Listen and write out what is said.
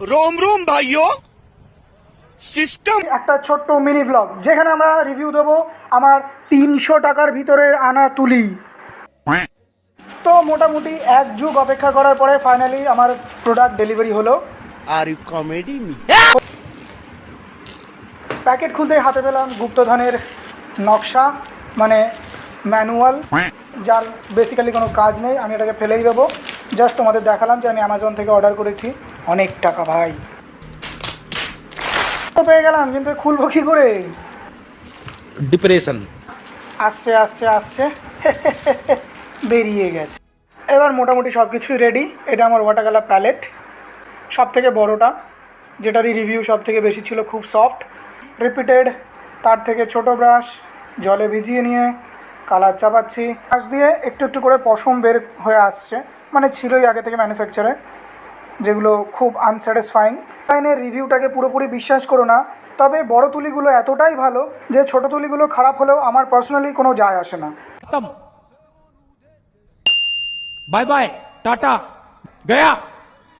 रोम रोम भाइयों সিস্টেম একটা ছোট্ট মিনি ব্লগ যেখানে আমরা রিভিউ দেবো আমার 300 টাকার ভিতরের আনা তুলি। তো মোটামুটি এক যুগ অপেক্ষা করার পরে ফাইনালি আমার প্রোডাক্ট ডেলিভারি হলো। আর ইউ কমেডি মি প্যাকেট খুলতেই হাতে পেলাম গুপ্তধনের নকশা, মানে ম্যানুয়াল, যার বেসিক্যালি কোনো কাজ নেই। আমি এটাকে ফেলেই দেবো। জাস্ট তোমাদের দেখালাম যে আমি অ্যামাজন থেকে অর্ডার করেছি। অনেক টাকা ভাই, তো পেয়ে গেলাম, কিন্তু খুলবো কী করে? ডিপ্রেশন আসছে আসছে আসছে বেরিয়ে গেছে। এবার মোটামুটি সব কিছুই রেডি। এটা আমার ওয়াটার কালার প্যালেট, সব থেকে বড়োটা, যেটারই রিভিউ সব থেকে বেশি ছিল। খুব সফট, রিপিটেড। তার থেকে ছোট ব্রাশ জলে ভিজিয়ে নিয়ে কালার চাপাচ্ছি। ব্রাশ দিয়ে একটু একটু করে পশম বের হয়ে আসছে, মানে ছিলই আগে থেকে ম্যানুফ্যাকচারে, যেগুলো খুব আনস্যাটিসফাইং। লাইনের রিভিউটাকে পুরোপুরি বিশ্বাস করো না, তবে বড় তুলিগুলো এতটাই ভালো যে ছোট তুলিগুলো খারাপ হলেও আমার পার্সোনালি কোনো যায় আসে না। खत्म बाय बाय टाटा गया।